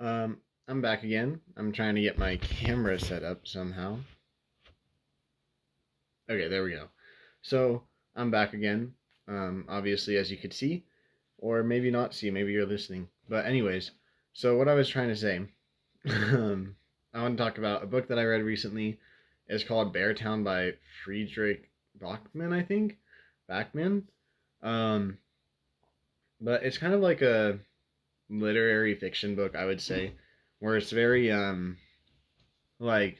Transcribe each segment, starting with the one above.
I'm back again. I'm trying to get my camera set up somehow. Okay, there we go. So I'm back again. Obviously, as you could see, or maybe not see, maybe you're listening. But anyways, so what I was trying to say, I want to talk about a book that I read recently. It's called Beartown by Friedrich Bachman, I think. Bachman. Um, but it's kind of like a literary fiction book, I would say, where it's very like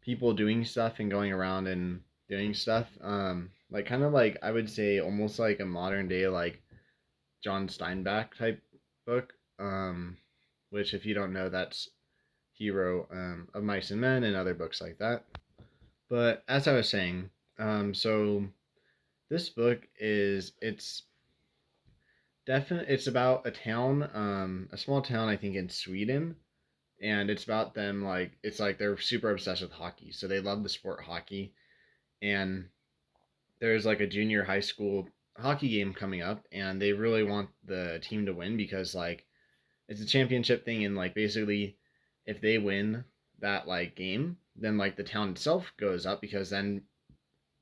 people doing stuff and going around and doing stuff. Like kind of like I would say almost like a modern day like John Steinbeck type book. Which if you don't know, that's hero of Mice and Men and other books like that. But as I was saying, so this book it's definitely it's about a town, a small town I think in Sweden, and it's about them like it's like they're super obsessed with hockey, so they love the sport hockey, and there's like a junior high school hockey game coming up, and they really want the team to win because like it's a championship thing, and like basically if they win that like game, then like the town itself goes up because then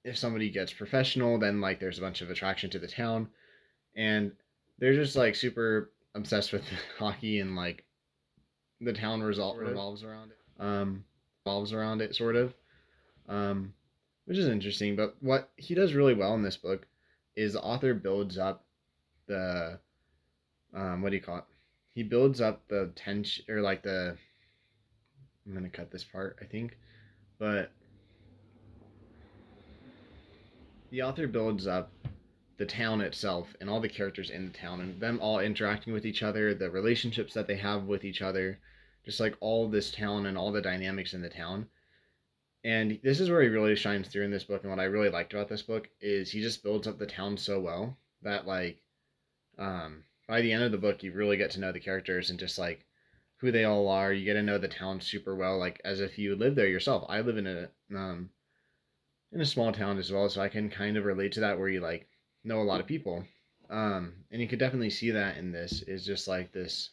if somebody gets professional, then like there's a bunch of attraction to the town, and they're just like super obsessed with hockey, and like the town revolves around it. Revolves around it sort of. Um, which is interesting. But what he does really well in this book is the author builds up the what do you call it? He builds up the tension or like the. I'm gonna cut this part, I think, but the author builds up the town itself and all the characters in the town and them all interacting with each other, the relationships that they have with each other, just like all this town and all the dynamics in the town. And this is where he really shines through in this book. And what I really liked about this book is he just builds up the town so well that like by the end of the book, you really get to know the characters and just like who they all are. You get to know the town super well, like as if you live there yourself. I live in a small town as well, so I can kind of relate to that where you like know a lot of people. And you could definitely see that in this is just like this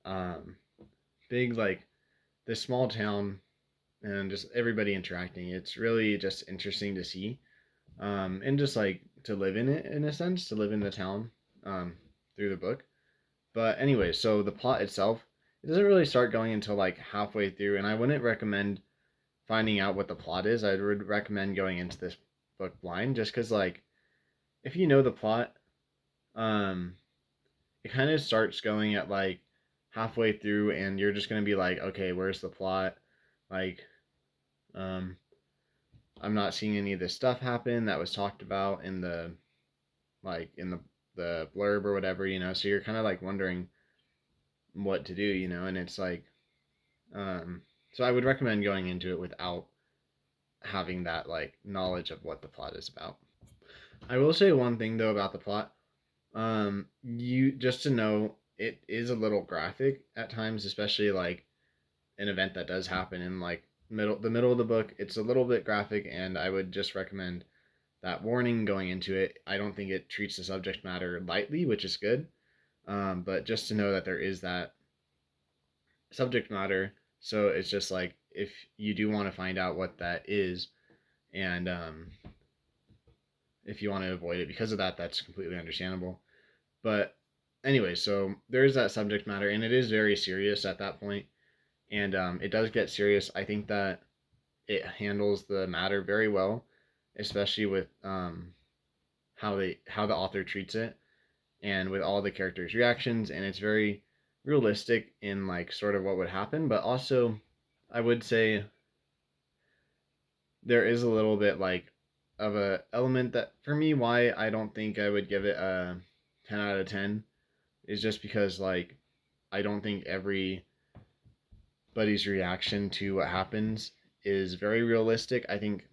um, big like this small town and just everybody interacting. It's really just interesting to see, and just like to live in it in a sense, to live in the town um, through the book. But anyway, so the plot itself, it doesn't really start going until like halfway through, and I wouldn't recommend finding out what the plot is. I would recommend going into this book blind, just because like if you know the plot, um, it kind of starts going at like halfway through, and you're just gonna be like, okay, where's the plot? Like, um, I'm not seeing any of this stuff happen that was talked about in the like in the blurb or whatever, So you're kind of like wondering what to do, and it's like, um, so I would recommend going into it without having that like knowledge of what the plot is about. I will say one thing though about the plot. You just to know it is a little graphic at times, especially like an event that does happen in like middle of the book. It's a little bit graphic, and I would just recommend that warning going into it. I don't think it treats the subject matter lightly, which is good. But just to know that there is that subject matter, so it's just like if you do want to find out what that is, and if you want to avoid it because of that, that's completely understandable. But anyway, so there is that subject matter, and it is very serious at that point, and it does get serious. I think that it handles the matter very well, especially with how the author treats it, and with all the characters' reactions, and it's very realistic in like sort of what would happen, but also I would say there is a little bit like of a element that for me why I don't think I would give it a 10 out of 10 is just because like I don't think everybody's reaction to what happens is very realistic. I think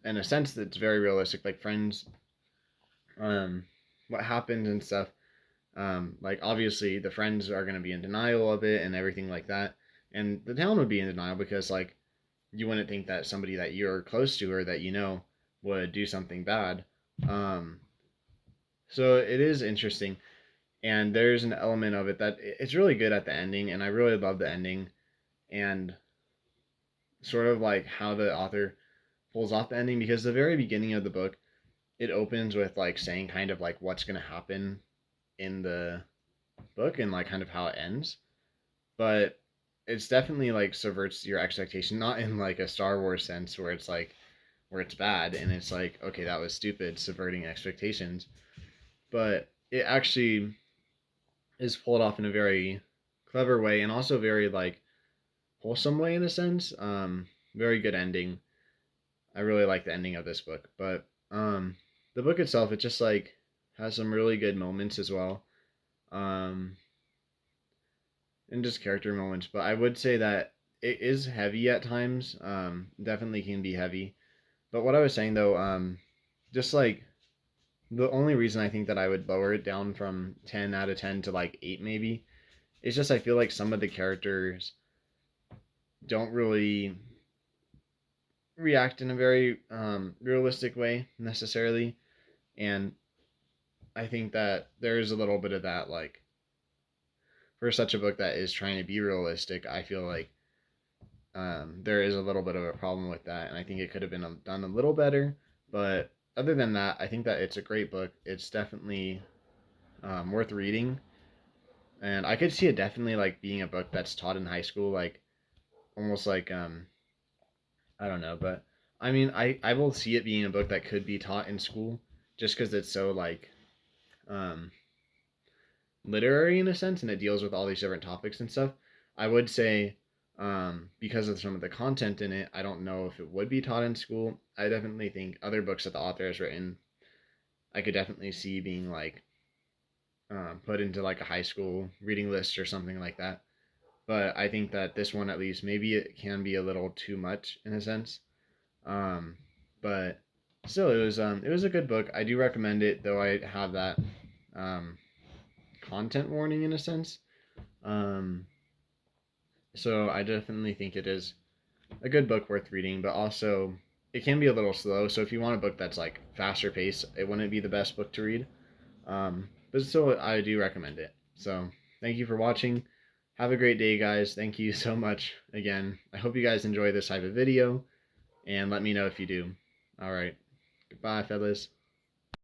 in a sense that's very realistic, like friends, um, what happens and stuff. Like obviously the friends are gonna be in denial of it and everything like that, and the town would be in denial because like you wouldn't think that somebody that you're close to or that would do something bad. Um, so it is interesting. And there's an element of it that it's really good at the ending, and I really love the ending and sort of like how the author pulls off the ending, because the very beginning of the book, it opens with like saying kind of like what's going to happen in the book and like kind of how it ends. But it's definitely like subverts your expectation, not in like a Star Wars sense where it's like where it's bad and it's like, okay, that was stupid, subverting expectations. But it actually is pulled off in a very clever way, and also very like wholesome way in a sense. Very good ending. I really like the ending of this book. But the book itself, it just like has some really good moments as well. Um, and just character moments. But I would say that it is heavy at times. Definitely can be heavy. But what I was saying though, just like the only reason I think that I would lower it down from 10 out of 10 to like 8 maybe, it's just I feel like some of the characters don't really react in a very realistic way necessarily. And I think that there is a little bit of that, like, for such a book that is trying to be realistic, I feel like there is a little bit of a problem with that. And I think it could have been done a little better. But other than that, I think that it's a great book. It's definitely worth reading. And I could see it definitely like being a book that's taught in high school, like almost like I don't know, but I mean, I will see it being a book that could be taught in school, just because it's so like um, literary in a sense, and it deals with all these different topics and stuff. I would say because of some of the content in it, I don't know if it would be taught in school. I definitely think other books that the author has written, I could definitely see being like put into like a high school reading list or something like that. But I think that this one, at least, maybe it can be a little too much in a sense. Um, but still, it was a good book. I do recommend it, though I have that um, content warning in a sense. Um, so I definitely think it is a good book worth reading, but also it can be a little slow. So if you want a book that's like faster paced, it wouldn't be the best book to read. But still, I do recommend it. So thank you for watching. Have a great day, guys. Thank you so much again. I hope you guys enjoy this type of video, and let me know if you do. All right. Goodbye, fellas.